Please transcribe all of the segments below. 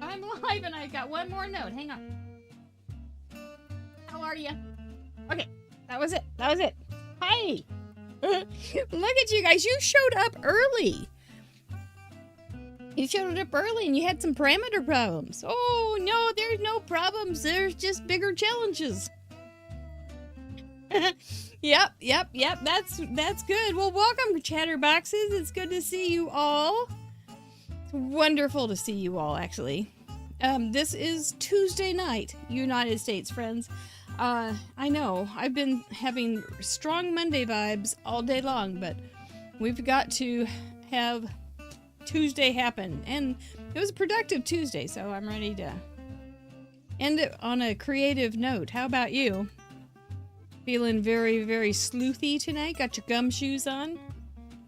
I'm live and I got one more note. Hang on. How are you? Okay, that was it. That was it. Hi. Look at you guys. You showed up early. You showed up early and you had some parameter problems. Oh, no, there's no problems. There's just bigger challenges. Yep. That's good. Well, welcome, Chatterboxes. It's good to see you all. It's wonderful to see you all, actually. This is Tuesday night, United States friends. I know, I've been having strong Monday vibes all day long, but we've got to have Tuesday happen. And it was a productive Tuesday, so I'm ready to end it on a creative note. How about you? Feeling very, very sleuthy tonight? Got your gumshoes on?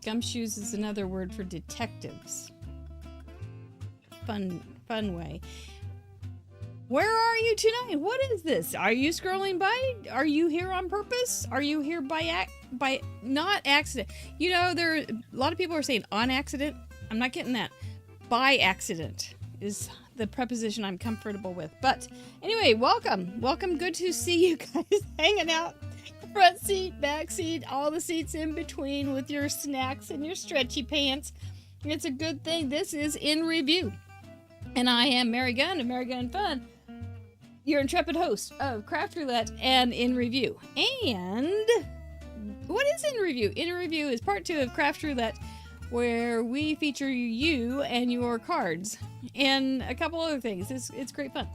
Gumshoes is another word for detectives. Fun way. Where are you tonight? What is this? Are you scrolling by? Are you here on purpose? Are you here by not accident? You know, there a lot of people are saying on accident. I'm not getting that. By accident is the preposition I'm comfortable with. But anyway, welcome. Welcome. Good to see you guys hanging out. Front seat, back seat, all the seats in between with your snacks and your stretchy pants. It's a good thing. This is In Review. And I am Mary Gunn of Mary Gunn Fun, your intrepid host of Craft Roulette and In Review. And what is In Review? In Review is part 2 of Craft Roulette, where we feature you and your cards and a couple other things. It's great fun.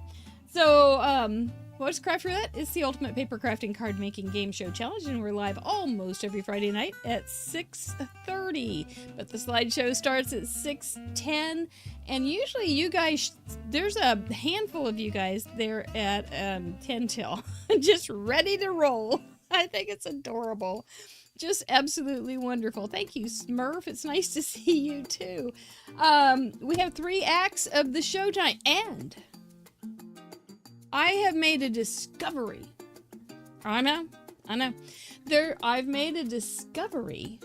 So, what's Craft Roulette? It's the ultimate paper crafting card making game show challenge, and we're live almost every Friday night at 6:30. But the slideshow starts at 6:10, and usually you guys, there's a handful of you guys there at 10 till, just ready to roll. I think it's adorable. Just absolutely wonderful. Thank you, Smurf. It's nice to see you too. We have 3 acts of the show tonight, and I have made a discovery. I know. I've made a discovery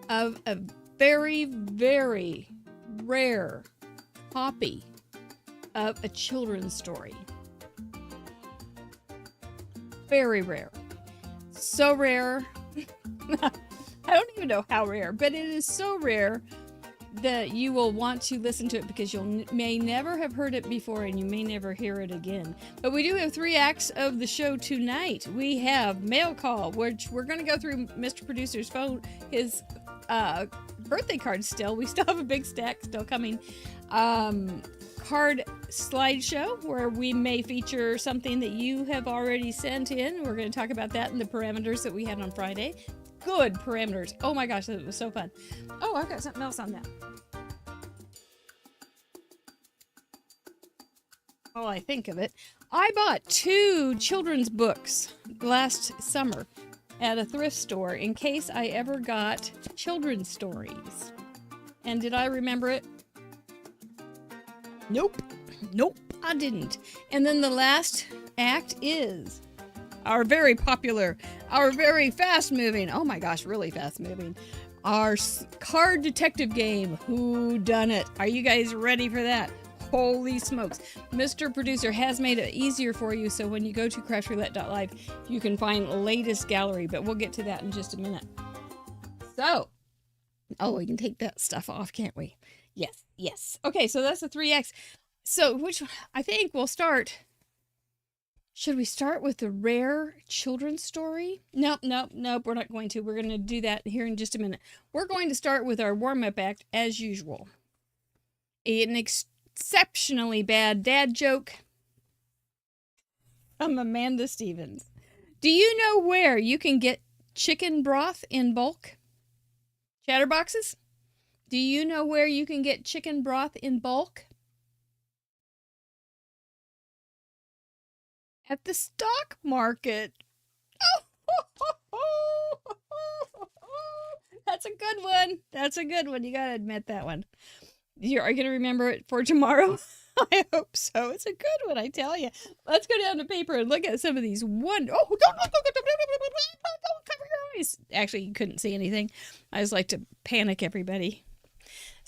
of a very, very rare copy of a children's story. Very rare. So rare. I don't even know how rare, but it is so rare that you will want to listen to it because you may never have heard it before and you may never hear it again. But we do have 3 acts of the show tonight. We have Mail Call, which we're going to go through Mr. Producer's phone, his birthday cards still. We still have a big stack still coming. Card slideshow, where we may feature something that you have already sent in. We're going to talk about that and the parameters that we had on Friday. Good parameters. Oh my gosh, that was so fun. Oh, I've got something else on that. Oh, I think of it. I bought 2 children's books last summer at a thrift store in case I ever got children's stories. And did I remember it? Nope, I didn't. And then the last act is our very popular, our very fast-moving, oh my gosh, really fast-moving, our card detective game, Whodunit. Are you guys ready for that? Holy smokes. Mr. Producer has made it easier for you, so when you go to craftroulette.live, you can find latest gallery, but we'll get to that in just a minute. So, oh, we can take that stuff off, can't we? Yes. Okay, so that's the 3X. So, which I think we'll start. Should we start with the rare children's story? Nope, we're not going to. We're going to do that here in just a minute. We're going to start with our warm-up act as usual. An exceptionally bad dad joke from Amanda Stevens. Do you know where you can get chicken broth in bulk? Chatterboxes? Do you know where you can get chicken broth in bulk? At the stock market. That's a good one. You gotta admit that one. Are you gonna remember it for tomorrow? I hope so. It's a good one, I tell you. Let's go down to paper and look at some of these. Don't cover your eyes. Actually, you couldn't see anything. I just like to panic everybody.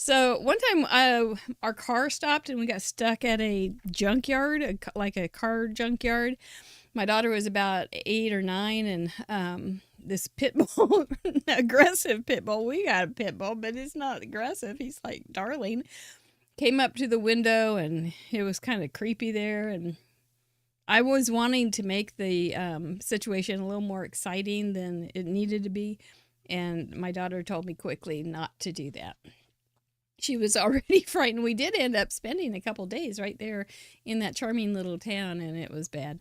So one time, our car stopped and we got stuck at a junkyard, like a car junkyard. My daughter was about 8 or 9, and this pit bull, aggressive pit bull. We got a pit bull, but it's not aggressive. He's like darling. Came up to the window, and it was kind of creepy there. And I was wanting to make the situation a little more exciting than it needed to be, and my daughter told me quickly not to do that. She was already frightened. We did end up spending a couple days right there in that charming little town, and it was bad.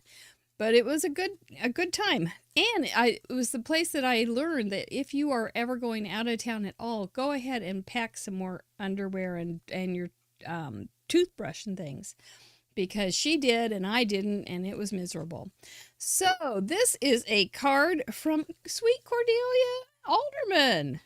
But it was a good time. And it was the place that I learned that if you are ever going out of town at all, go ahead and pack some more underwear and your toothbrush and things. Because she did and I didn't, and it was miserable. So this is a card from Sweet Cordelia Alderman.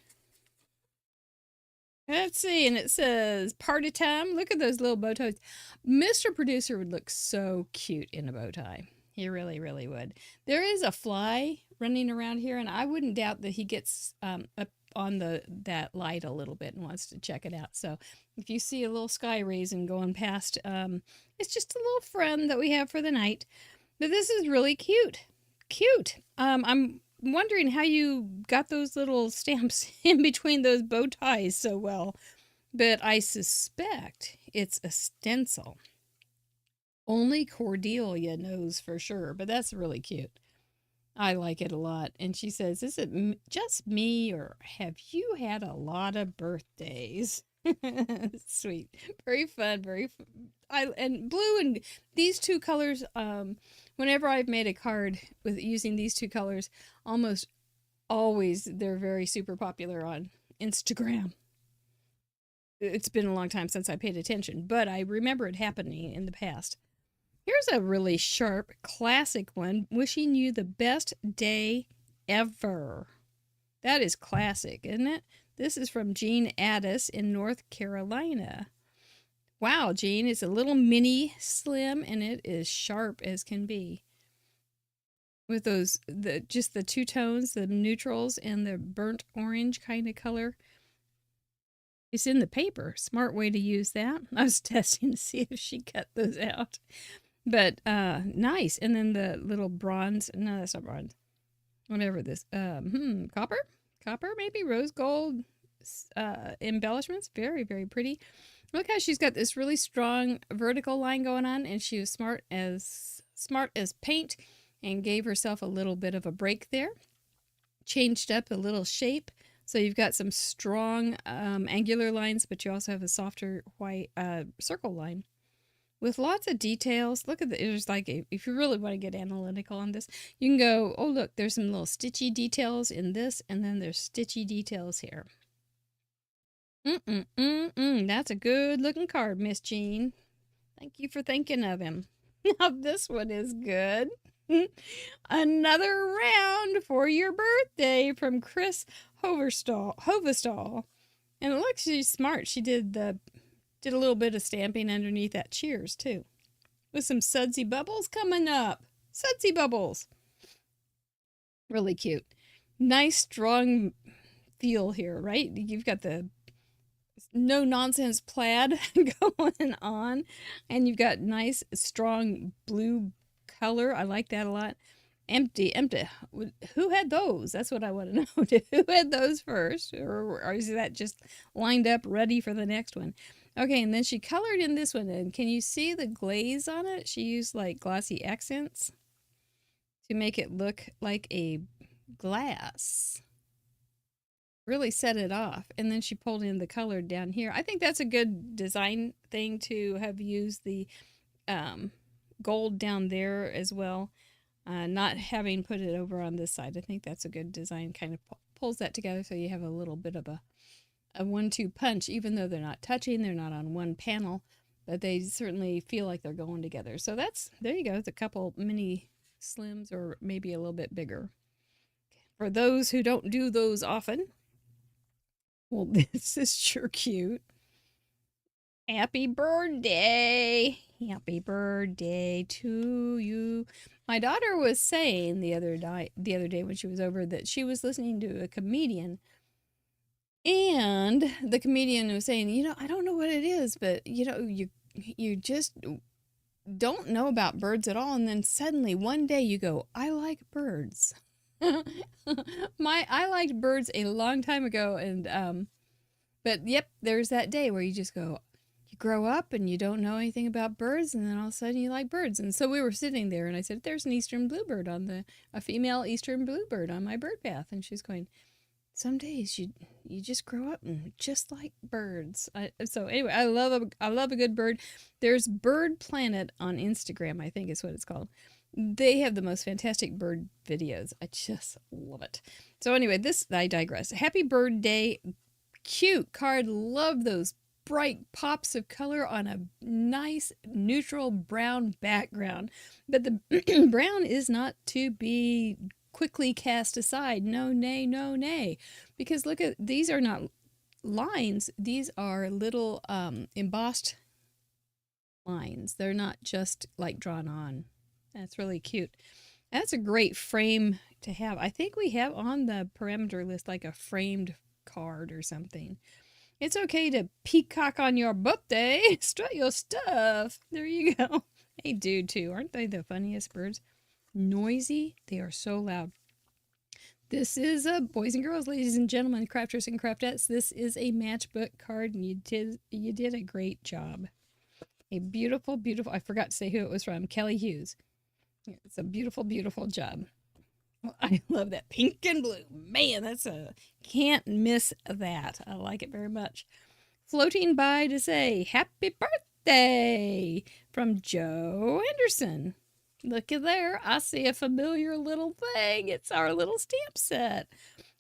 Let's see, and it says, party time. Look at those little bow ties. Mr. Producer would look so cute in a bow tie. He really, really would. There is a fly running around here, and I wouldn't doubt that he gets up on that light a little bit and wants to check it out. So if you see a little sky raisin going past, it's just a little friend that we have for the night. But this is really cute. Cute. I'm wondering how you got those little stamps in between those bow ties so well. But I suspect it's a stencil. Only Cordelia knows for sure, but that's really cute. I like it a lot. And she says, is it just me, or have you had a lot of birthdays? Sweet. Very fun. Very fun. And blue and these two colors, whenever I've made a card with using these two colors, almost always they're very super popular on Instagram. It's been a long time since I paid attention, but I remember it happening in the past. Here's a really sharp, classic one. Wishing you the best day ever. That is classic, isn't it? This is from Jean Addis in North Carolina. Wow, Jean, it's a little mini slim, and it is sharp as can be. With those, just the two tones, the neutrals and the burnt orange kind of color. It's in the paper. Smart way to use that. I was testing to see if she cut those out. But nice. And then the little bronze. No, that's not bronze. Whatever this. Copper? Copper, maybe? Rose gold embellishments. Very, very pretty. Look how she's got this really strong vertical line going on. And she was smart as paint and gave herself a little bit of a break there. Changed up a little shape. So you've got some strong angular lines, but you also have a softer white circle line. With lots of details. Look at there's like, if you really want to get analytical on this, you can go, oh, look, there's some little stitchy details in this, and then there's stitchy details here. That's a good looking card, Miss Jean. Thank you for thinking of him. Now this one is good. Another round for your birthday from Chris Hovestall. And look, she's smart. She did a little bit of stamping underneath that cheers, too. With some sudsy bubbles coming up. Sudsy bubbles. Really cute. Nice, strong feel here, right? You've got the no-nonsense plaid going on. And you've got nice, strong blue color. I like that a lot. Empty. Who had those? That's what I want to know. Who had those first? Or is that just lined up ready for the next one? Okay, and then she colored in this one. And can you see the glaze on it? She used like glossy accents to make it look like a glass. Really set it off. And then she pulled in the color down here. I think that's a good design thing to have used the gold down there as well. Not having put it over on this side. I think that's a good design. Kind of pulls that together so you have a little bit of a 1-2 punch, even though they're not touching, they're not on one panel, but they certainly feel like they're going together. So there you go. It's a couple mini slims, or maybe a little bit bigger. For those who don't do those often, well, this is sure cute. Happy birthday. Happy birthday to you. My daughter was saying the other day when she was over that she was listening to a comedian And the comedian was saying, I don't know what it is, but you just don't know about birds at all, and then suddenly one day you go, I like birds. I liked birds a long time ago, and but yep, there's that day where you just go, you grow up and you don't know anything about birds, and then all of a sudden you like birds. And so we were sitting there, and I said, there's an eastern bluebird a female eastern bluebird on my bird path, and she's going, some days you just grow up and just like birds. So anyway, I love a good bird. There's Bird Planet on Instagram, I think is what it's called. They have the most fantastic bird videos. I just love it. So anyway, I digress. Happy Bird Day. Cute card. Love those bright pops of color on a nice neutral brown background. But the brown is not to be quickly cast aside. No, nay, no, nay. Because look at, these are not lines. These are little embossed lines. They're not just like drawn on. That's really cute. That's a great frame to have. I think we have on the parameter list like a framed card or something. It's okay to peacock on your birthday. Strut your stuff. There you go. They do too. Aren't they the funniest birds? Noisy. They are so loud. This is boys and girls, ladies and gentlemen, crafters and craftettes. This is a matchbook card, and you did a great job. A beautiful, beautiful. I forgot to say who it was from. Kelly Hughes. It's a beautiful, beautiful job. Well, I love that pink and blue. Man, can't miss that. I like it very much. Floating by to say happy birthday from Joe Anderson. Look at there. I see a familiar little thing. It's our little stamp set.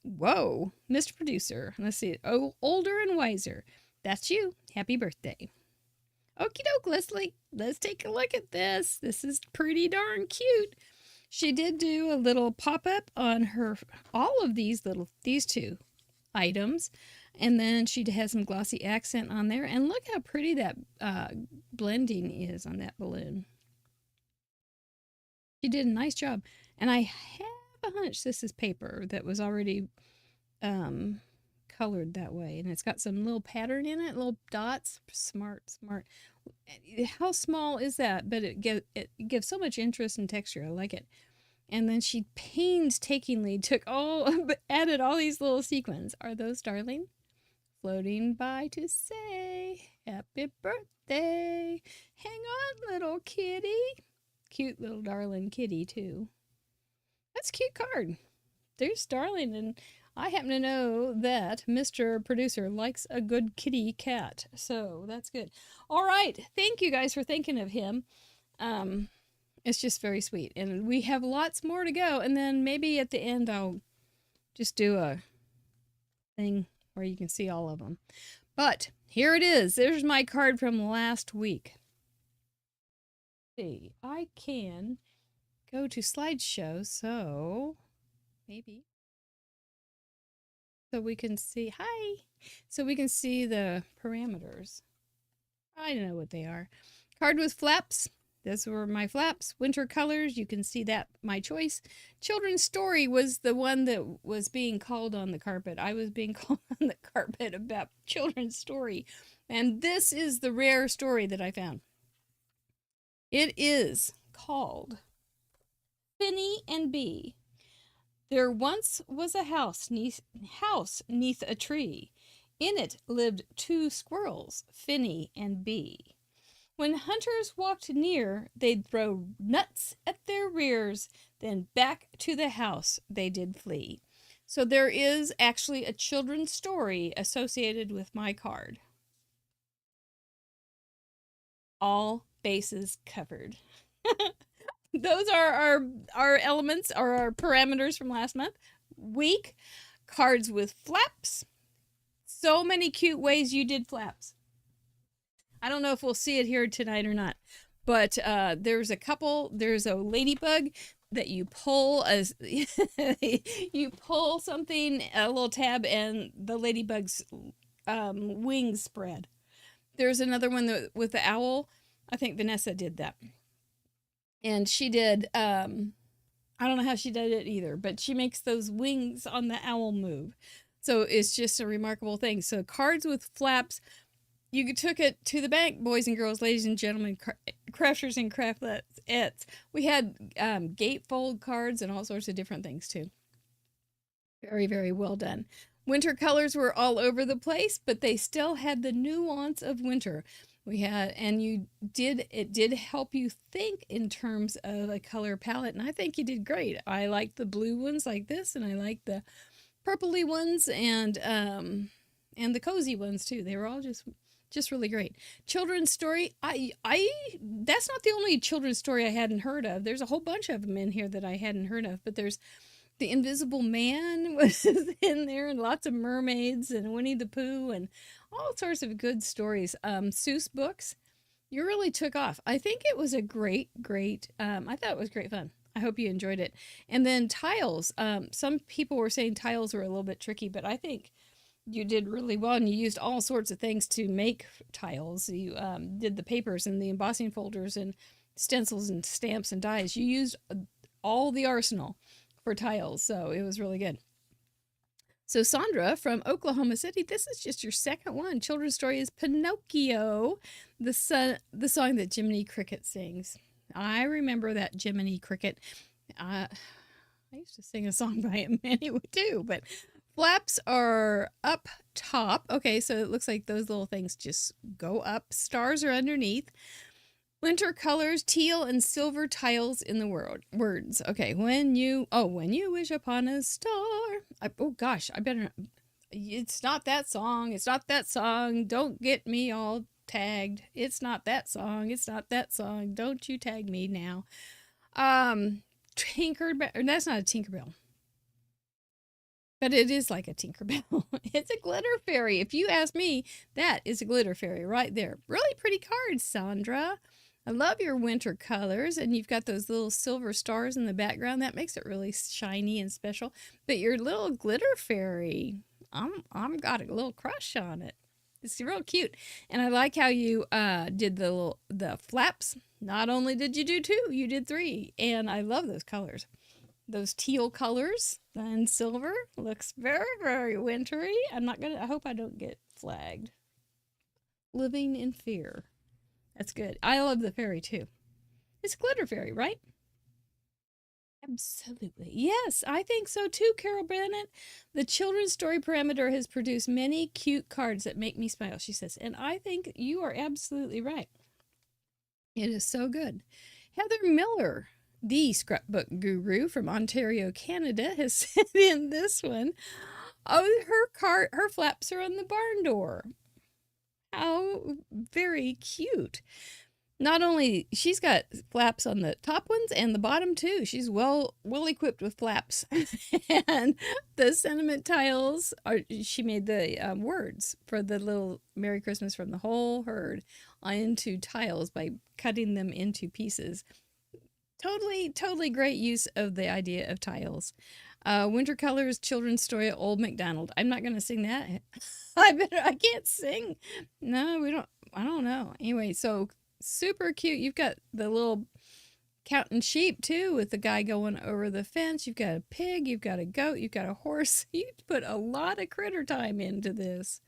Whoa, Mr. Producer. Let's see. Oh, older and wiser. That's you. Happy birthday. Okie doke, Leslie. Let's take a look at this. This is pretty darn cute. She did do a little pop-up on all of these two items. And then she has some glossy accent on there. And look how pretty that blending is on that balloon. She did a nice job. And I have a hunch this is paper that was already colored that way. And it's got some little pattern in it, little dots. Smart. How small is that? But it gives so much interest and texture. I like it. And then she painstakingly added all these little sequins. Are those darling? Floating by to say happy birthday. Hang on, little kitty. Cute little darling kitty, too. That's a cute card. There's darling, and I happen to know that Mr. Producer likes a good kitty cat, so that's good. All right, thank you guys for thinking of him. It's just very sweet, and we have lots more to go, and then maybe at the end I'll just do a thing where you can see all of them. But here it is. There's my card from last week. Let's see, I can go to slideshow, so maybe. So we can see, so we can see the parameters. I don't know what they are. Card with flaps. Those were my flaps. Winter colors. You can see that, my choice. Children's story was the one that was being called on the carpet. I was being called on the carpet about children's story. And this is the rare story that I found. It is called Finny and Bee. There once was a house neath a tree. In it lived two squirrels, Finny and Bee. When hunters walked near, they'd throw nuts at their rears, then back to the house they did flee. So there is actually a children's story associated with my card. All bases covered. Those are our elements, or our parameters from last week. Cards with flaps. So many cute ways you did flaps. I don't know if we'll see it here tonight or not, but there's a couple. There's a ladybug that you pull you pull something, a little tab, and the ladybug's wings spread. There's another one with the owl. I think Vanessa did that. And she did, I don't know how she did it either, but she makes those wings on the owl move. So it's just a remarkable thing. So cards with flaps, you took it to the bank, boys and girls, ladies and gentlemen, crafters and craftlettes. We had gatefold cards and all sorts of different things too. Very, very well done. Winter colors were all over the place, but they still had the nuance of winter. We had, and it did help you think in terms of a color palette, and I think you did great. I like the blue ones like this, and I like the purpley ones, and the cozy ones too. They were all just really great. Children's story, I that's not the only children's story I hadn't heard of. There's a whole bunch of them in here that I hadn't heard of, but there's the Invisible Man was in there, and lots of mermaids, and Winnie the Pooh, and all sorts of good stories. Seuss books, you really took off. I think it was a great, I thought it was great fun. I hope you enjoyed it. And then tiles. Some people were saying tiles were a little bit tricky, but I think you did really well, and you used all sorts of things to make tiles. You did the papers and the embossing folders and stencils and stamps and dies. You used all the arsenal for tiles, so it was really good. So Sandra from Oklahoma City, this is just your second one. Children's story is Pinocchio, the song that Jiminy Cricket sings. I remember that Jiminy Cricket. I used to sing a song by him anyway too, but flaps are up top. Okay, so it looks like those little things just go up. Stars are underneath. Winter colors, teal and silver tiles in the words. Okay, when you wish upon a star. Oh gosh, I better. It's not that song. It's not that song. Don't get me all tagged. It's not that song. It's not that song. Don't you tag me now. Tinkerbell. That's not a Tinkerbell. But it is like a Tinkerbell. It's a glitter fairy. If you ask me, that is a glitter fairy right there. Really pretty cards, Sandra. I love your winter colors, and you've got those little silver stars in the background. That makes it really shiny and special. But your little glitter fairy, I'm got a little crush on it. It's real cute, and I like how you did the flaps. Not only did you do 2, you did 3, and I love those colors. Those teal colors and silver looks very, very wintry. I hope I don't get flagged. Living in fear. That's good. I love the fairy too. It's a glitter fairy, right? Absolutely. Yes, I think so too, Carol Bennett. The children's story parameter has produced many cute cards that make me smile, she says. And I think you are absolutely right. It is so good. Heather Miller, the scrapbook guru from Ontario, Canada, has sent in this one. Oh, her flaps are on the barn door. How very cute. Not only she's got flaps on the top ones and the bottom too. She's well equipped with flaps. And the sentiment tiles she made the words for the little Merry Christmas from the whole herd into tiles by cutting them into pieces. Totally great use of the idea of tiles. Winter colors, children's story, Old MacDonald. I'm not going to sing that. I can't sing. No, I don't know. Anyway, so super cute. You've got the little counting sheep too, with the guy going over the fence. You've got a pig, you've got a goat, you've got a horse. You put a lot of critter time into this.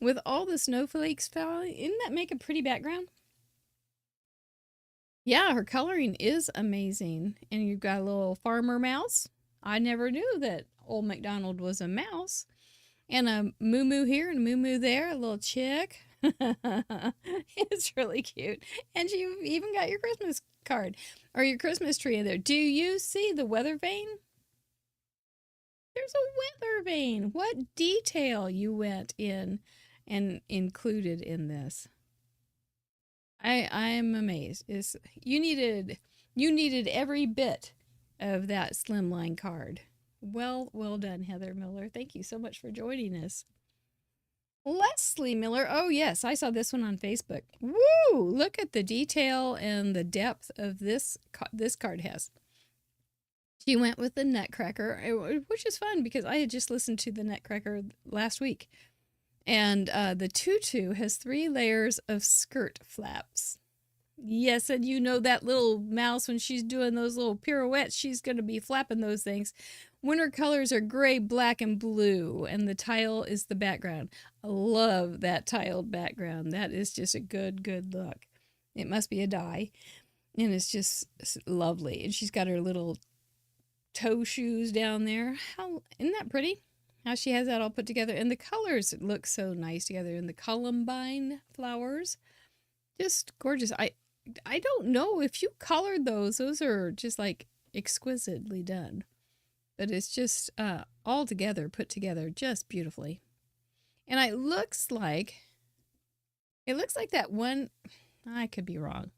With all the snowflakes falling, didn't that make a pretty background? Yeah, her coloring is amazing. And you've got a little farmer mouse. I never knew that Old MacDonald was a mouse. And a moo-moo here and a moo-moo there, a little chick. It's really cute. And you've even got your Christmas card or your Christmas tree in there. Do you see the weather vane? There's a weather vane. What detail you went in and included in this. I'm amazed. You needed every bit of that slimline card. Well done, Heather Miller. Thank you so much for joining us. Leslie Miller. Oh, yes. I saw this one on Facebook. Woo! Look at the detail and the depth of this card has. She went with the Nutcracker, which is fun because I had just listened to the Nutcracker last week. And the tutu has 3 layers of skirt flaps. Yes, and you know that little mouse, when she's doing those little pirouettes, she's going to be flapping those things. Winter colors are gray, black, and blue, and the tile is the background. I love that tiled background. That is just a good, good look. It must be a dye, and it's just lovely. And she's got her little toe shoes down there. How isn't that pretty? How she has that all put together, and the colors look so nice together. And the columbine flowers, just gorgeous. I don't know if you colored those. Those are just like exquisitely done. But it's just all together, put together just beautifully. And it looks like that one, I could be wrong.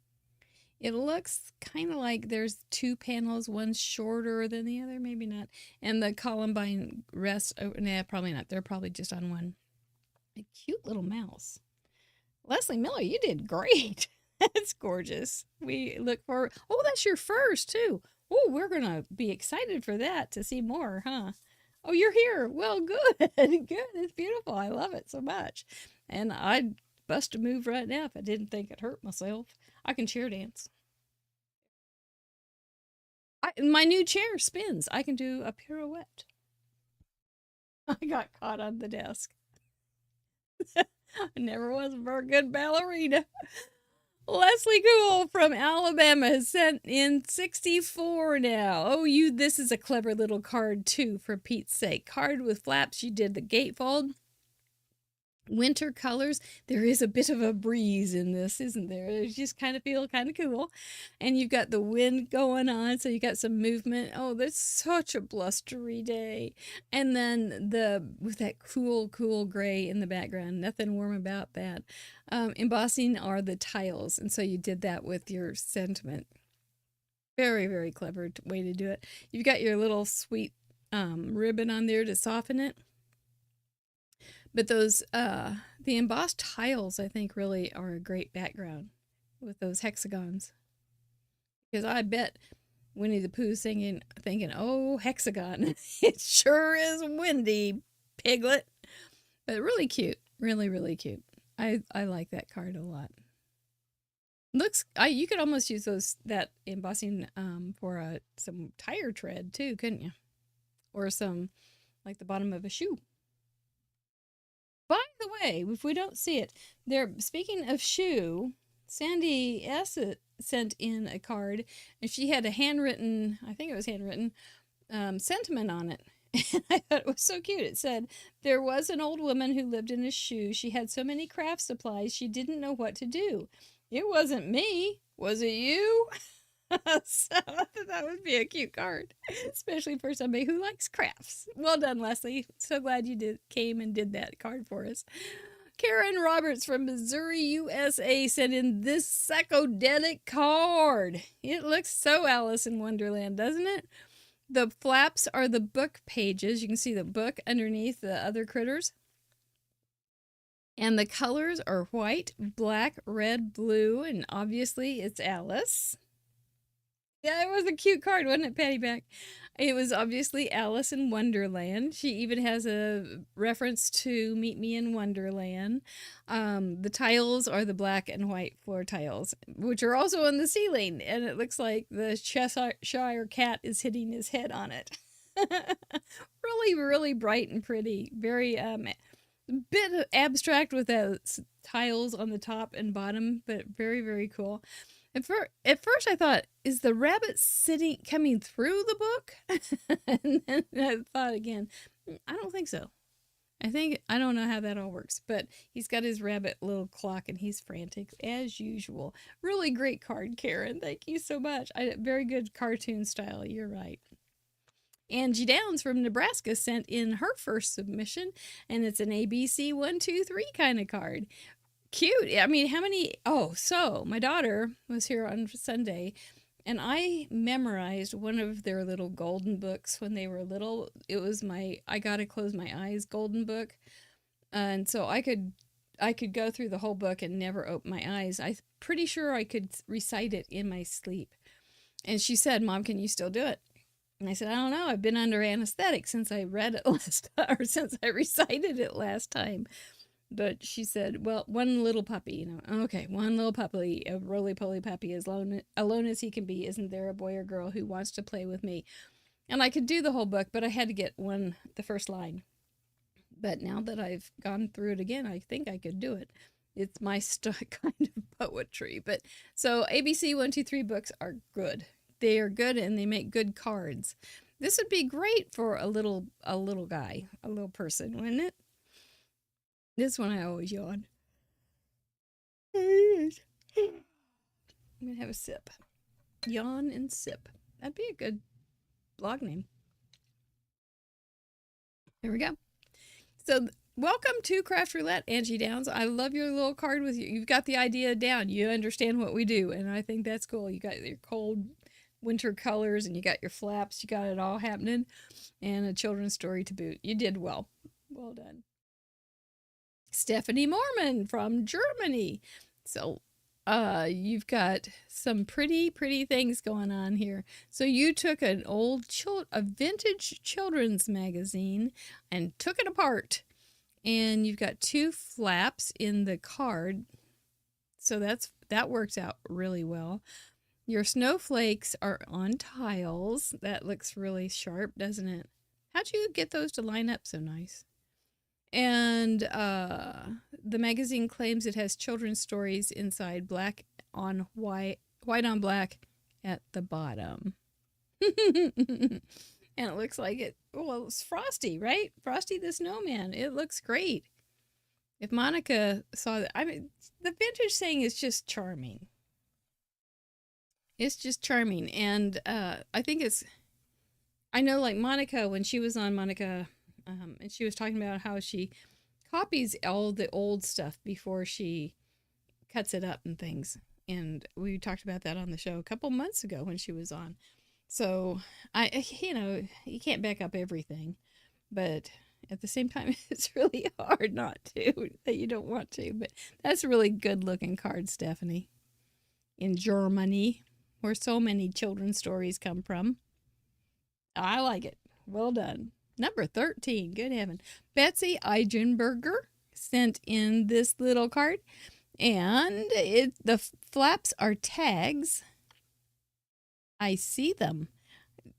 It looks kind of like there's two panels, one's shorter than the other, maybe not. And the columbine rests, nah, probably not. They're probably just on one. A cute little mouse. Leslie Miller, you did great. That's gorgeous. We look forward. Oh, that's your first too. Oh, we're going to be excited for that to see more, huh? Oh, you're here. Well, good. Good. It's beautiful. I love it so much. And I'd bust a move right now if I didn't think I'd hurt myself. I can chair dance. My new chair spins. I can do a pirouette. I got caught on the desk. I never was a very good ballerina. Leslie Gould from Alabama has sent in 64 now. Oh, this is a clever little card too, for Pete's sake. Card with flaps. You did the gatefold. Winter colors. There is a bit of a breeze in this, isn't there? It just kind of feel kind of cool. And you've got the wind going on, so you got some movement. Oh, that's such a blustery day. And then with that cool, cool gray in the background. Nothing warm about that. Embossing are the tiles, and so you did that with your sentiment. Very, very clever way to do it. You've got your little sweet ribbon on there to soften it. But those, the embossed tiles, I think, really are a great background with those hexagons. Because I bet Winnie the Pooh's thinking, oh, hexagon. It sure is windy, piglet. But really cute. Really, really cute. I like that card a lot. You could almost use that embossing for some tire tread too, couldn't you? Or some, like the bottom of a shoe. By the way, if we don't see it, speaking of shoe, Sandy S. sent in a card, and she had a handwritten, I think it was handwritten, sentiment on it. And I thought it was so cute. It said, there was an old woman who lived in a shoe. She had so many craft supplies, she didn't know what to do. It wasn't me. Was it you? So I thought that would be a cute card, especially for somebody who likes crafts. Well done, Leslie. So glad you came and did that card for us. Karen Roberts from Missouri, USA sent in this psychedelic card. It looks so Alice in Wonderland, doesn't it? The flaps are the book pages. You can see the book underneath the other critters. And the colors are white, black, red, blue, and obviously it's Alice. Yeah, it was a cute card, wasn't it, Patty Back? It was obviously Alice in Wonderland. She even has a reference to Meet Me in Wonderland. The tiles are the black and white floor tiles, which are also on the ceiling. And it looks like the Cheshire cat is hitting his head on it. Really, really bright and pretty. Very bit abstract with the tiles on the top and bottom, but very, very cool. At first I thought, is the rabbit coming through the book? And then I thought again, I don't think so. I don't know how that all works, but he's got his rabbit little clock and he's frantic as usual. Really great card, Karen. Thank you so much. Very good cartoon style. You're right. Angie Downs from Nebraska sent in her first submission, and it's an ABC 1, 2, 3 kind of card. Cute. I mean, so my daughter was here on Sunday, and I memorized one of their little golden books when they were little. It was I Gotta Close My Eyes golden book. And so I could go through the whole book and never open my eyes. I'm pretty sure I could recite it in my sleep. And she said, Mom, can you still do it? And I said, I don't know. I've been under anesthetic since I read it since I recited it last time. But she said, well, one little puppy, Okay, one little puppy, a roly-poly puppy, as alone as he can be. Isn't there a boy or girl who wants to play with me? And I could do the whole book, but I had to get the first line. But now that I've gone through it again, I think I could do it. It's my kind of poetry. But so ABC 123 books are good. They are good and they make good cards. This would be great for a little guy, a little person, wouldn't it? This one I always yawn. I'm gonna have a sip. Yawn and sip. That'd be a good blog name. There we go. So welcome to Craft Roulette, Angie Downs. I love your little card with you. You've got the idea down. You understand what we do, and I think that's cool. You got your cold winter colors, and you got your flaps. You got it all happening, and a children's story to boot. You did well. Well done. Stephanie Mormon from Germany. So you've got some pretty things going on here. So you took a vintage children's magazine and took it apart, and you've got 2 flaps in the card. So that works out really well. Your snowflakes are on tiles. That looks really sharp, doesn't it? How'd you get those to line up so nice? And the magazine claims it has children's stories inside, black on white, white on black at the bottom. And it looks like it's Frosty, right? Frosty the Snowman. It looks great. If Monica saw that, I mean, the vintage thing is just charming. It's just charming. And I think I know, like Monica, when she was on Monica, and she was talking about how she copies all the old stuff before she cuts it up and things. And we talked about that on the show a couple months ago when she was on. So you can't back up everything, but at the same time, it's really hard not to, that you don't want to. But that's a really good looking card, Stephanie. In Germany, where so many children's stories come from. I like it. Well done. Number 13. Good heaven. Betsy Igenberger sent in this little card. And the flaps are tags. I see them.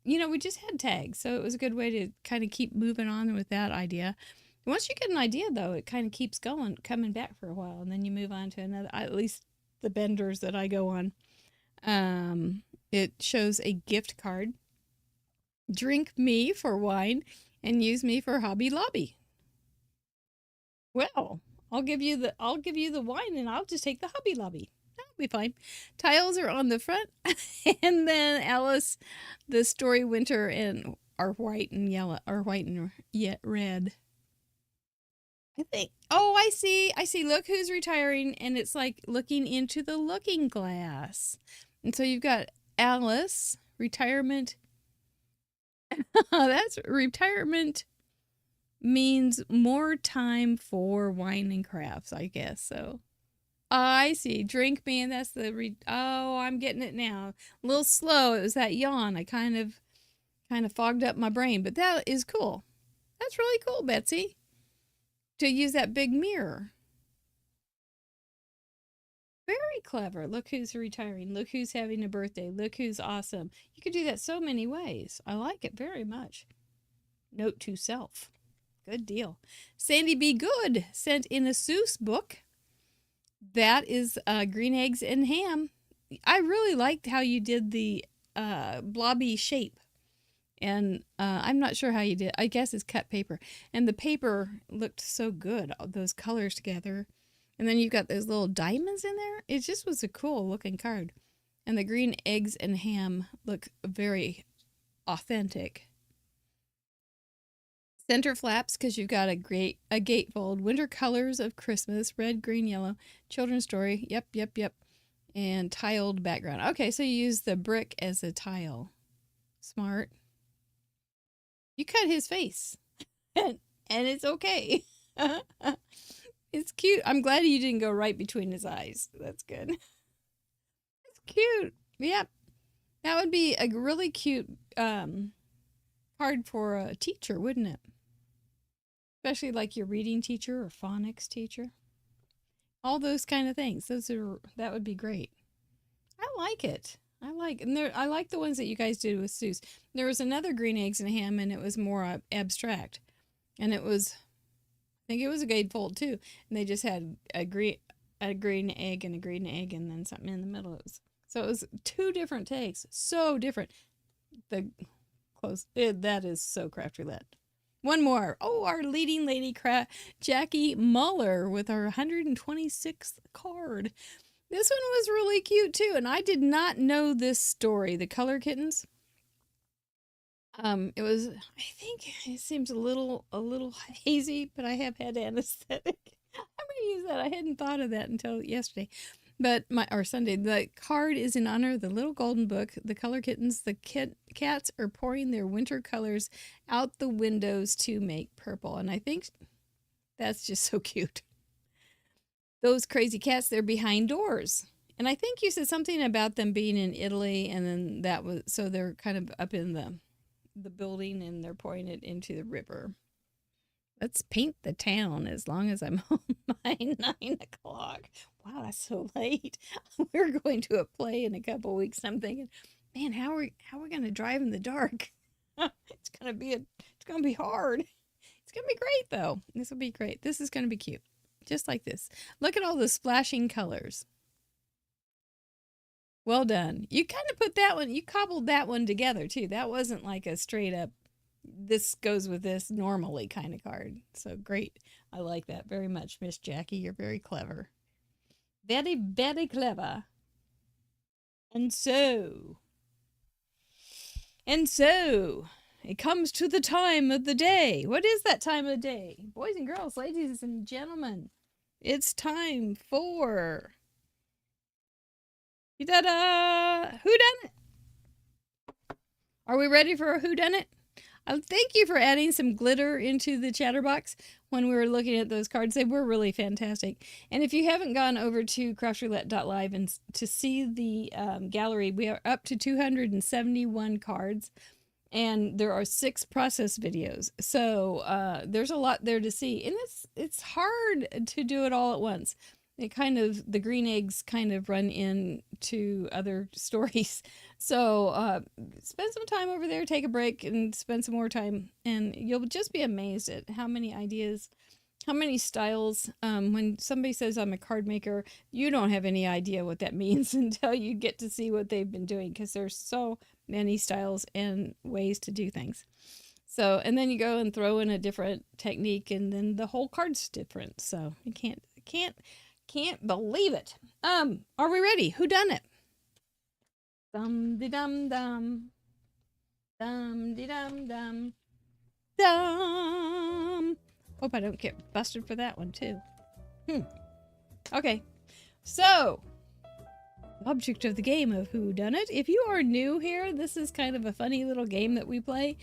We just had tags, so it was a good way to kind of keep moving on with that idea. Once you get an idea, though, it kind of keeps coming back for a while, and then you move on to another, at least the benders that I go on. It shows a gift card. Drink me for wine and use me for Hobby Lobby. Well, I'll give you the wine and I'll just take the Hobby Lobby. That'll be fine. Tiles are on the front, and then Alice, the story winter, and are white and yellow, or white and yet red. I think. Oh, I see. Look who's retiring, and it's like looking into the looking glass. And so you've got Alice, retirement. That's retirement means more time for wine and crafts, I guess. So I see. Drink me, and that's oh, I'm getting it now. A little slow. It was that yawn. I kind of fogged up my brain, but that is cool. That's really cool, Betsy. To use that big mirror. Very clever. Look who's retiring. Look who's having a birthday. Look who's awesome. You could do that so many ways. I like it very much. Note to self. Good deal. Sandy B. Good sent in a Seuss book. That is green eggs and ham. I really liked how you did the blobby shape. And I'm not sure how you did. I guess it's cut paper. And the paper looked so good. All those colors together. And then you've got those little diamonds in there. It just was a cool looking card. And the green eggs and ham look very authentic. Center flaps, because you've got a gatefold. Winter colors of Christmas. Red, green, yellow. Children's story. Yep. And tiled background. Okay, so you use the brick as a tile. Smart. You cut his face. and it's okay. It's cute. I'm glad you didn't go right between his eyes. That's good. It's cute. Yep. That would be a really cute card for a teacher, wouldn't it? especially like your reading teacher or phonics teacher. All those kind of things. That would be great. I like it. I like the ones that you guys did with Seuss. There was another green eggs and ham, and it was more abstract, and it was, I think it was a gatefold too, and they just had a green egg and a green egg, and then something in the middle. So it was two different takes, so different. That is so craft roulette. One more. Oh, our leading lady, Jackie Muller, with our 126th card. This one was really cute too, and I did not know this story. The Color Kittens. It was. I think it seems a little hazy, but I have had anesthetic. I'm gonna use that. I hadn't thought of that until yesterday. But Sunday, the card is in honor of the little golden book, The Color Kittens. The cats are pouring their winter colors out the windows to make purple. And I think that's just so cute. Those crazy cats, they're behind doors. And I think you said something about them being in Italy, and then so they're kind of up in the building, and they're pouring it into the river. Let's paint the town as long as I'm home by 9 o'clock. Wow, that's so late. We're going to a play in a couple weeks. I'm thinking, man, how are we going to drive in the dark? It's gonna be hard. It's gonna be great though. This will be great. This is gonna be cute, just like this. Look at all the splashing colors. Well done. You kind of put that one. You cobbled that one together too. That wasn't like a straight up, this goes with this normally kind of card. So great. I like that very much, Miss Jackie. You're very clever. Very, very clever. And so, it comes to the time of the day. What is that time of day? Boys and girls, ladies and gentlemen, it's time for Whodunit. Are we ready for a Whodunit? Thank you for adding some glitter into the chatterbox when we were looking at those cards. They were really fantastic. And if you haven't gone over to craftroulette.live and to see the gallery, we are up to 271 cards, and there are 6 process videos. So there's a lot there to see, and it's hard to do it all at once. The green eggs kind of run into other stories. So spend some time over there, take a break, and spend some more time, and you'll just be amazed at how many ideas, how many styles. When somebody says I'm a card maker, you don't have any idea what that means until you get to see what they've been doing, because there's so many styles and ways to do things. So, and then you go and throw in a different technique, and then the whole card's different. So you can't believe it. Are we ready? Whodunit? Dum de dum dum. Dum de dum dum. Dum. Hope I don't get busted for that one too. Okay. So, object of the game of Whodunit. If you are new here, this is kind of a funny little game that we play,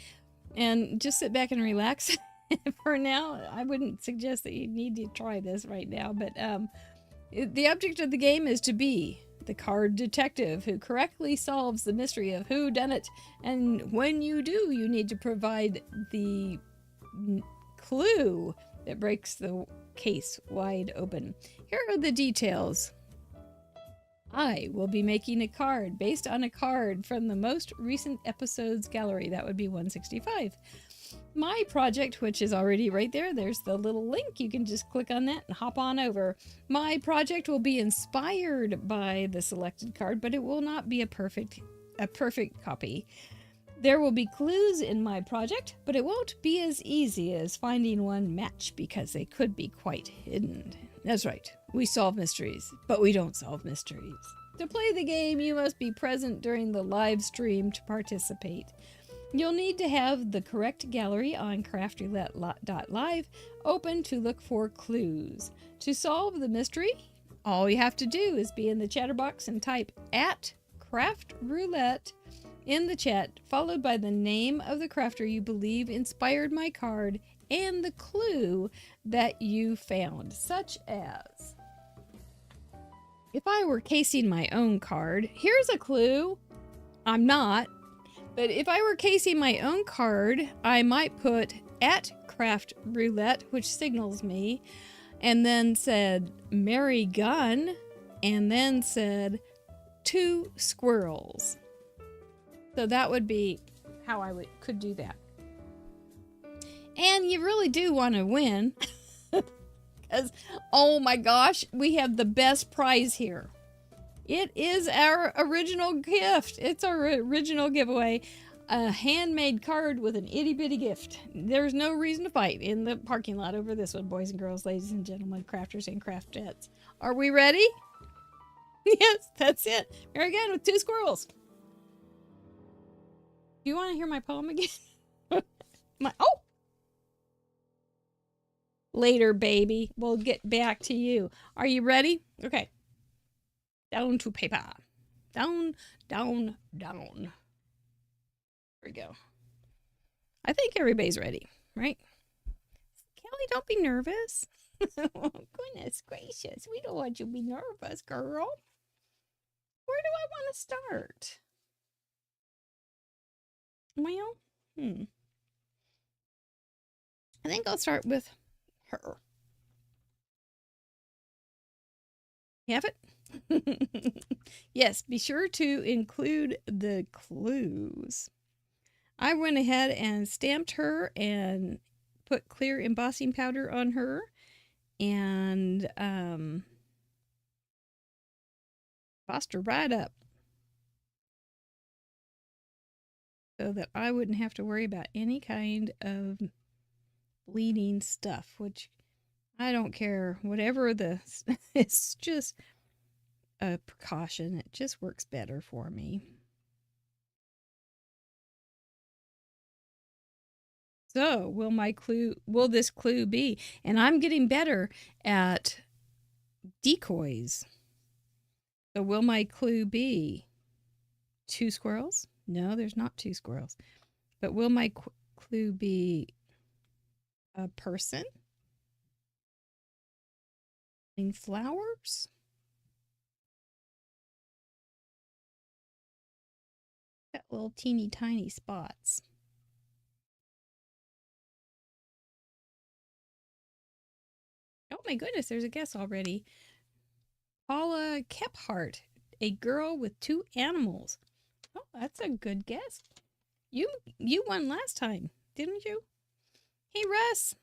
and just sit back and relax. For now, I wouldn't suggest that you need to try this right now, but the object of the game is to be the card detective who correctly solves the mystery of Whodunit, and when you do, you need to provide the clue that breaks the case wide open. Here are the details. I will be making a card based on a card from the most recent episode's gallery. That would be 165. My project, which is already right there, there's the little link. You can just click on that and hop on over. My project will be inspired by the selected card, but it will not be a perfect copy. There will be clues in my project, but it won't be as easy as finding one match, because they could be quite hidden. That's right, we solve mysteries, but we don't solve mysteries. To play the game, you must be present during the live stream to participate. You'll need to have the correct gallery on craftroulette.live open to look for clues. To solve the mystery, all you have to do is be in the chatterbox and type @craftroulette in the chat, followed by the name of the crafter you believe inspired my card and the clue that you found, such as, if I were casing my own card, here's a clue. I'm not. But if I were casing my own card, I might put craft roulette, which signals me, and then said Mary Gun, and then said 2 squirrels. So that would be how I could do that. And you really do want to win. Because, oh my gosh, we have the best prize here. It is our original gift. It's our original giveaway. A handmade card with an itty bitty gift. There's no reason to fight in the parking lot over this one, boys and girls, ladies and gentlemen, crafters and craftettes. Are we ready? Yes, that's it. Here again with 2 squirrels. Do you want to hear my poem again? Oh! Later, baby. We'll get back to you. Are you ready? Okay. Down to paper. Down, down, down. Here we go. I think everybody's ready, right? Kelly, don't be nervous. Oh, goodness gracious. We don't want you to be nervous, girl. Where do I want to start? Well, I think I'll start with her. You have it? Yes, be sure to include the clues. I went ahead and stamped her and put clear embossing powder on her and embossed her right up so that I wouldn't have to worry about any kind of bleeding stuff, which I don't care. Whatever it's just a precaution. It just works better for me. So, will this clue be? And I'm getting better at decoys. So, will my clue be 2 squirrels? No, there's not 2 squirrels. But will my clue be a person? In flowers? Got little teeny tiny spots. Oh my goodness, there's a guess already. Paula Kephart, a girl with 2 animals. Oh, that's a good guess. You won last time, didn't you? Hey, Russ.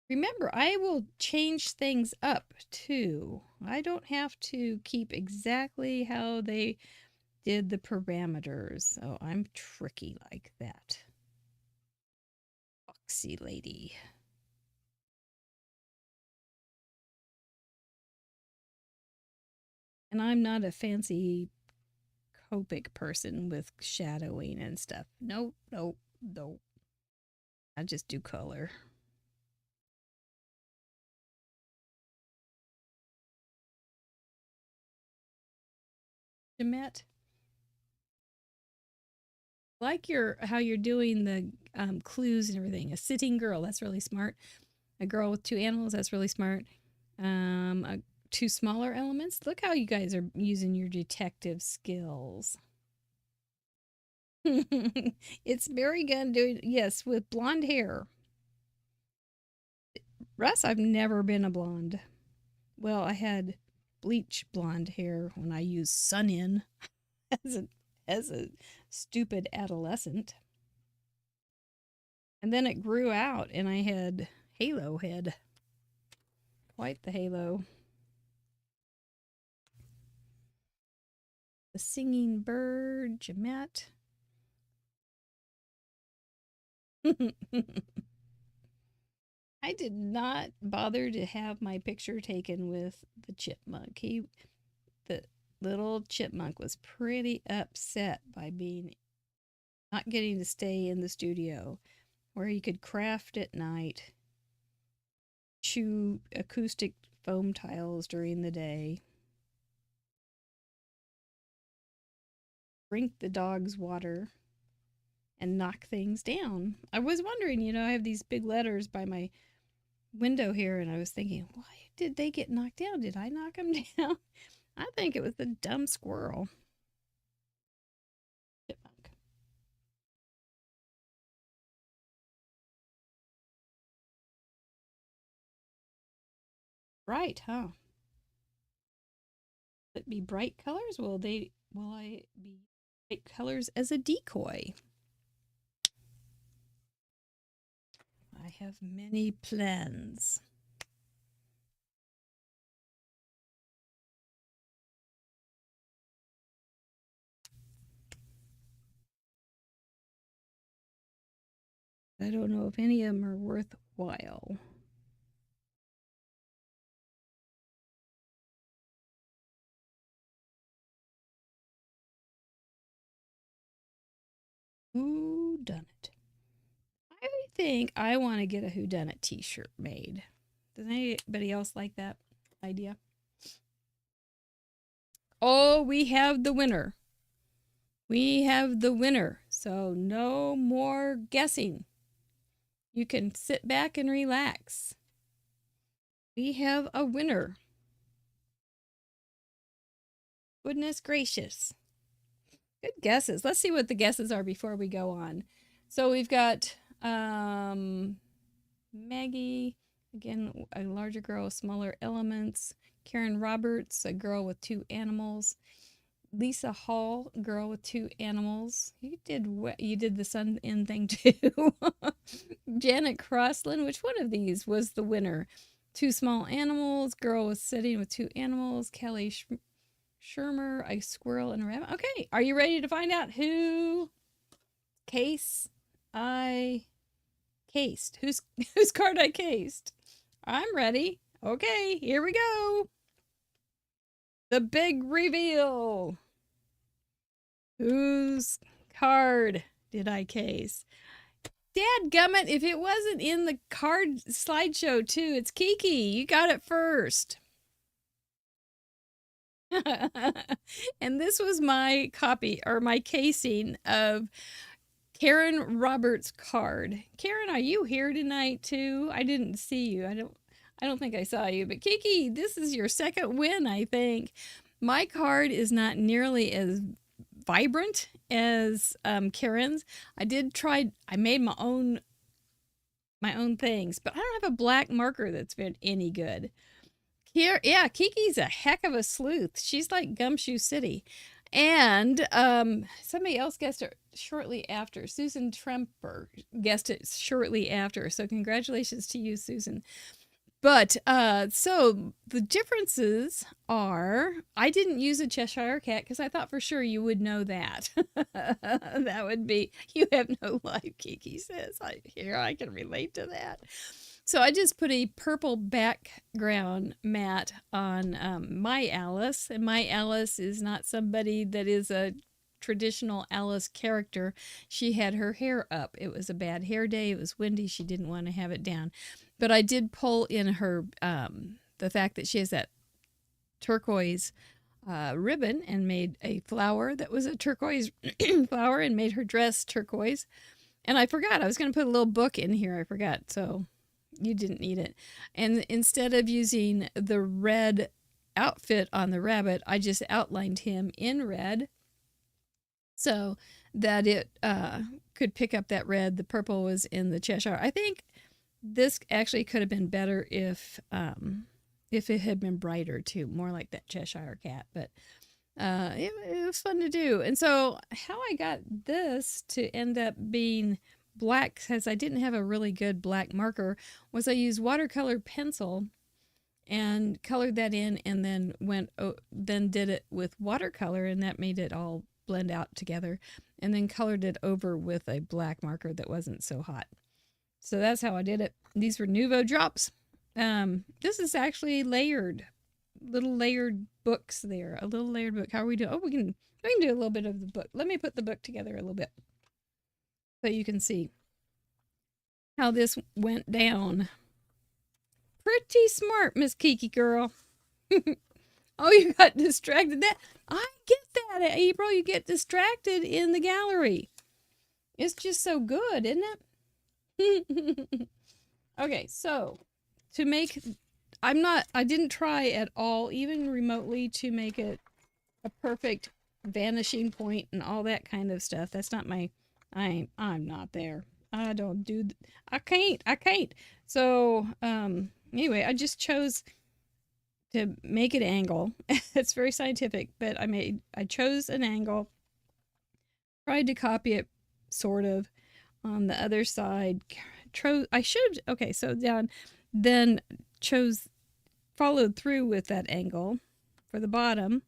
Remember, I will change things up too. I don't have to keep exactly how they did the parameters. So I'm tricky like that. Foxy lady. And I'm not a fancy Copic person with shadowing and stuff. Nope, nope, nope. I just do color. Jeanette, like how you're doing the clues and everything. A sitting girl, that's really smart. A girl with 2 animals, that's really smart. 2 smaller elements. Look how you guys are using your detective skills. It's Mary Gunn doing, yes, with blonde hair. Russ, I've never been a blonde. Well, I had bleach blonde hair when I used Sun-In as a stupid adolescent. And then it grew out and I had halo head. Quite the halo. The singing bird, Jeanette. I did not bother to have my picture taken with the chipmunk. The little chipmunk was pretty upset by not getting to stay in the studio where he could craft at night, chew acoustic foam tiles during the day, drink the dog's water, and knock things down. I was wondering, I have these big letters by my window here, and I was thinking, why did they get knocked down? Did I knock them down? I think it was the dumb squirrel. Chipmunk. bright, huh? Will it be bright colors? Will I be bright colors as a decoy? I have many plans. I don't know if any of them are worthwhile. Whodunit. I think I want to get a Whodunit t-shirt made. Does anybody else like that idea? Oh, we have the winner. We have the winner. So no more guessing. You can sit back and relax. We have a winner. Goodness gracious. Good guesses. Let's see what the guesses are before we go on. So we've got Maggie, again, a larger girl with smaller elements. Karen Roberts, a girl with 2 animals. Lisa Hall, girl with 2 animals. You did the sun in thing too. Janet Crossland, which one of these was the winner? 2 small animals, girl was sitting with 2 animals. Kelly Shermer, a squirrel and a rabbit. Okay, are you ready to find out who case I cased? Whose card I cased? I'm ready. Okay, here we go. The big reveal. Whose card did I case? Dadgummit, if it wasn't in the card slideshow too, it's Kiki. You got it first. And this was my copy or my casing of Karen Roberts' card. Karen, are you here tonight too? I didn't see you. I don't think I saw you, but Kiki, this is your second win, I think. My card is not nearly as vibrant as Karen's. I made my own things, but I don't have a black marker that's been any good. Here, yeah, Kiki's a heck of a sleuth. She's like Gumshoe City. And somebody else guessed it shortly after. Susan Tremper guessed it shortly after. So congratulations to you, Susan. But so the differences are, I didn't use a Cheshire Cat because I thought for sure you would know that. That would be, you have no life, Kiki says. I can relate to that. So I just put a purple background mat on my Alice. And my Alice is not somebody that is a traditional Alice character. She had her hair up. It was a bad hair day. It was windy. She didn't want to have it down. But I did pull in her, the fact that she has that turquoise ribbon and made a flower that was a turquoise flower and made her dress turquoise. And I forgot. I was going to put a little book in here. I forgot. So you didn't need it. And instead of using the red outfit on the rabbit, I just outlined him in red so that it could pick up that red. The purple was in the Cheshire. I think this actually could have been better if it had been brighter too, more like that Cheshire Cat. But it was fun to do. And so how I got this to end up being black, because I didn't have a really good black marker, was I used watercolor pencil and colored that in, and then did it with watercolor, and that made it all blend out together, and then colored it over with a black marker that wasn't so hot. So that's how I did it. These were Nuvo drops. This is actually layered, little layered books there. A little layered book. How are we doing? Oh, we can do a little bit of the book. Let me put the book together a little bit so you can see how this went down. Pretty smart, Miss Kiki girl. Oh, you got distracted. I get that, April. You get distracted in the gallery. It's just so good, isn't it? Okay, so to make, I didn't try at all, even remotely, to make it a perfect vanishing point and all that kind of stuff. That's not my, I'm not there. I don't do, I can't. So, anyway, I just chose to make it angle. It's very scientific, but I chose an angle, tried to copy it sort of on the other side. I should have, okay, so down, then followed through with that angle for the bottom.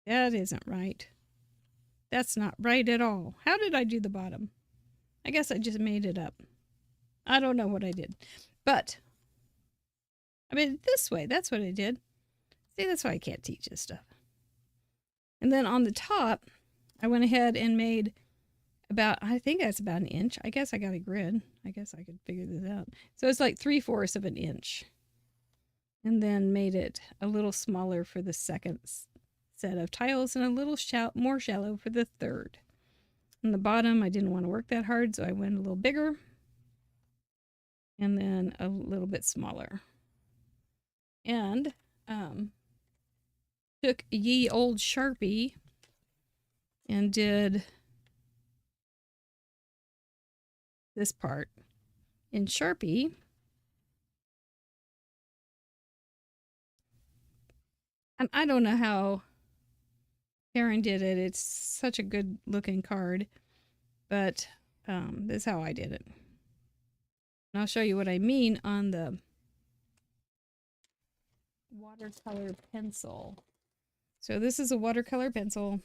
That isn't right. That's not right at all. How did I do the bottom? I guess I just made it up. I don't know what I did, but I made it this way. That's what I did. See, that's why I can't teach this stuff. And then on the top, I went ahead and made about, I think that's about an inch. I guess I got a grid. I guess I could figure this out. So it's like 3/4 of an inch. And then made it a little smaller for the second set of tiles and a little more shallow for the third. On the bottom, I didn't want to work that hard, so I went a little bigger and then a little bit smaller. And took ye old Sharpie and did this part in Sharpie. And I don't know how Karen did it. It's such a good looking card, but this is how I did it. And I'll show you what I mean on the watercolor pencil. So this is a watercolor pencil.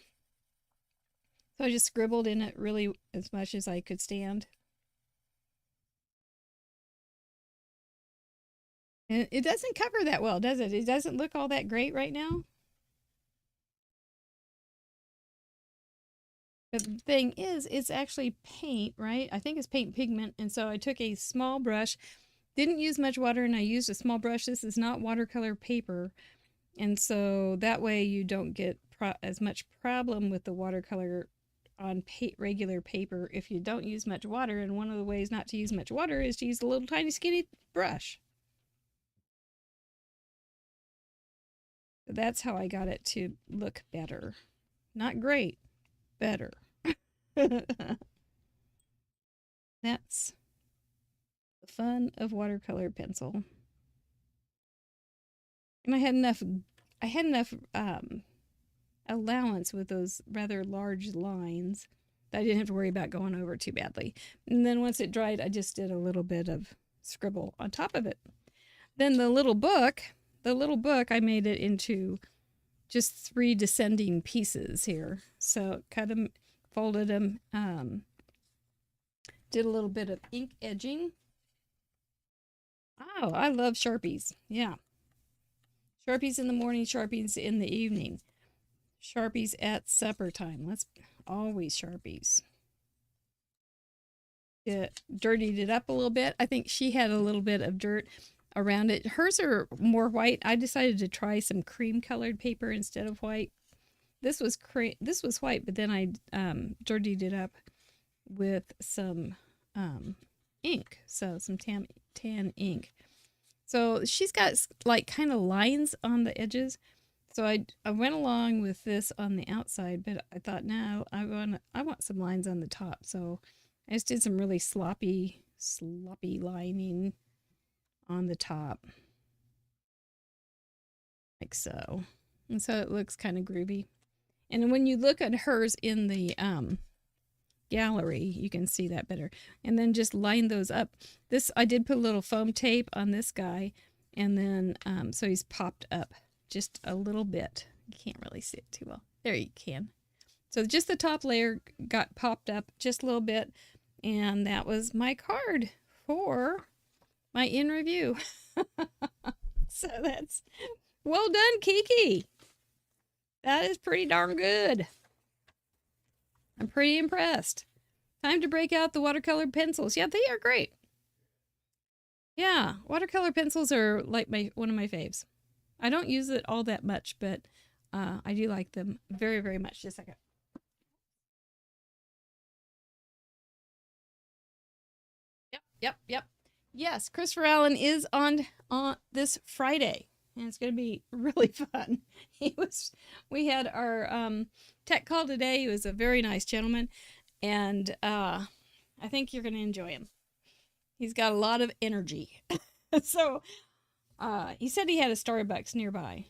So I just scribbled in it really as much as I could stand. And it doesn't cover that well, does it? It doesn't look all that great right now. But the thing is, it's actually paint, right? I think it's paint pigment. And so I took a small brush, didn't use much water, and I used a small brush. This is not watercolor paper. And so that way you don't get as much problem with the watercolor on regular paper if you don't use much water. And one of the ways not to use much water is to use a little tiny skinny brush. That's how I got it to look better. Not great, better. That's the fun of watercolor pencil. And I had enough allowance with those rather large lines that I didn't have to worry about going over too badly. And then once it dried, I just did a little bit of scribble on top of it. Then the little book, I made it into just 3 descending pieces here. So cut them, folded them, did a little bit of ink edging. Oh, I love Sharpies. Yeah. Sharpies in the morning, Sharpies in the evening. Sharpies at supper time. Let's always Sharpies. It dirtied it up a little bit. I think she had a little bit of dirt around it. Hers are more white. I decided to try some cream colored paper instead of white. This was white, but then I dirtied it up with some ink, so some tan ink. So she's got like kind of lines on the edges. So I went along with this on the outside, but I thought, no, I want some lines on the top. So I just did some really sloppy lining on the top, like so. And so it looks kind of groovy. And when you look at hers in the gallery, you can see that better. And then just line those up. This, I did put a little foam tape on this guy, and then so he's popped up just a little bit. You can't really see it too well. There you can. So just the top layer got popped up just a little bit, and that was my card for my in review. So that's well done, Kiki. That is pretty darn good. I'm pretty impressed. Time to break out the watercolor pencils. Yeah, they are great. Yeah, watercolor pencils are like one of my faves. I don't use it all that much, but I do like them very, very much. Just a second. Yep. Yes, Christopher Allen is on this Friday, and it's going to be really fun. We had our tech call today. He was a very nice gentleman, and I think you're going to enjoy him. He's got a lot of energy. So He said he had a Starbucks nearby.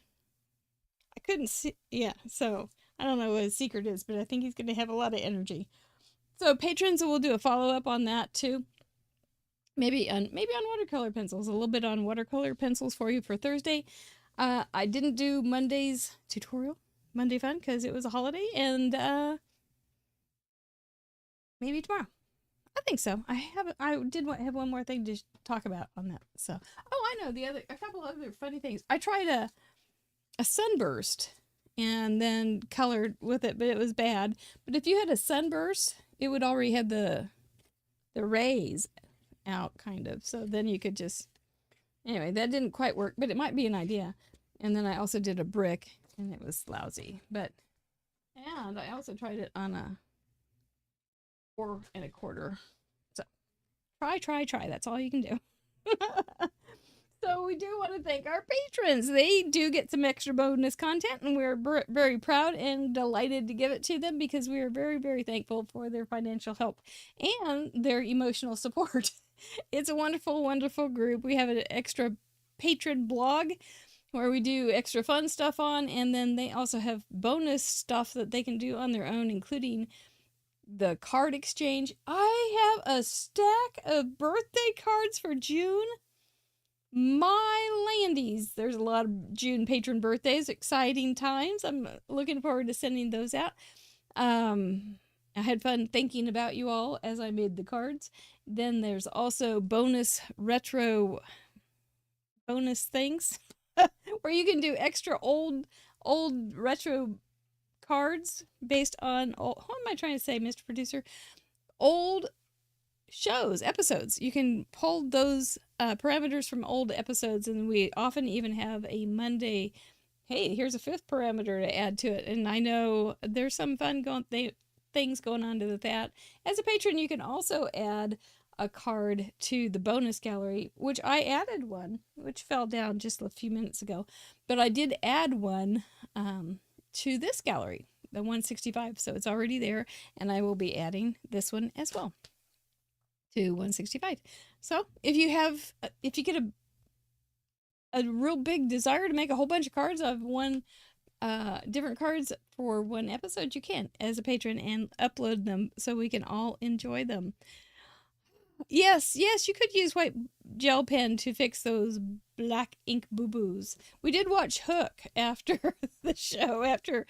I couldn't see. Yeah, so I don't know what his secret is, but I think he's going to have a lot of energy. So patrons, will do a follow up on that too. Maybe on watercolor pencils. A little bit on watercolor pencils for you for Thursday. I didn't do Monday's tutorial, Monday Fun, because it was a holiday, and maybe tomorrow. I think so. I did have one more thing to talk about on that. So, oh, I know a couple other funny things. I tried a sunburst and then colored with it, but it was bad. But if you had a sunburst, it would already have the rays out, kind of. So then you could just, anyway, that didn't quite work, but it might be an idea. And then I also did a brick, and it was lousy. And I also tried it on a 4 1/4. So try. That's all you can do. So we do want to thank our patrons. They do get some extra bonus content, and we're very proud and delighted to give it to them because we are very, very thankful for their financial help and their emotional support. It's a wonderful, wonderful group. We have an extra patron blog where we do extra fun stuff on, and then they also have bonus stuff that they can do on their own, including the card exchange. I have a stack of birthday cards for June. My landies. There's a lot of June patron birthdays, exciting times. I'm looking forward to sending those out. I had fun thinking about you all as I made the cards. Then there's also retro bonus things where you can do extra old retro cards based on what am I trying to say, Mr. Producer? Old shows, episodes. You can pull those parameters from old episodes, and we often even have a Monday, hey, here's a 5th parameter to add to it. And I know there's some fun things going on to that. As a patron, you can also add a card to the bonus gallery, which I added one, which fell down just a few minutes ago. But I did add one to this gallery, the 165. So it's already there, and I will be adding this one as well to 165. So if you get a real big desire to make a whole bunch of cards of one different cards for one episode, you can as a patron and upload them so we can all enjoy them. Yes, you could use white gel pen to fix those black ink boo-boos. We did watch Hook after the show, after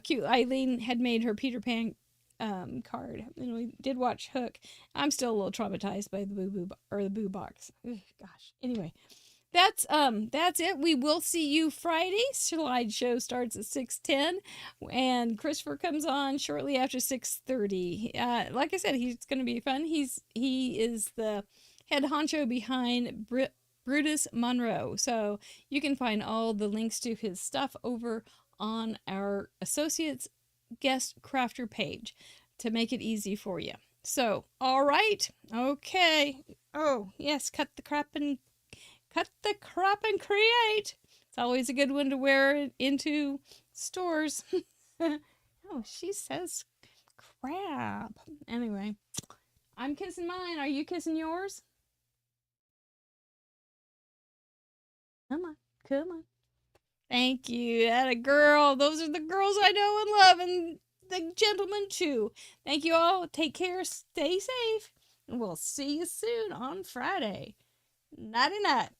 cute Eileen had made her Peter Pan card, and we did watch Hook. I'm still a little traumatized by the boo box. Ugh, gosh. Anyway, that's it. We will see you Friday. Slideshow starts at 6:10, and Christopher comes on shortly after 6:30. Like I said, he's going to be fun. He is the head honcho behind Brutus Monroe, so you can find all the links to his stuff over on our associates guest crafter page to make it easy for you. So, all right, okay. Oh yes, cut the crap and create. It's always a good one to wear into stores. Oh, she says crap. Anyway, I'm kissing mine. Are you kissing yours? Come on. Thank you. That a girl. Those are the girls I know and love, and the gentlemen too. Thank you all. Take care. Stay safe. And we'll see you soon on Friday. Nighty night.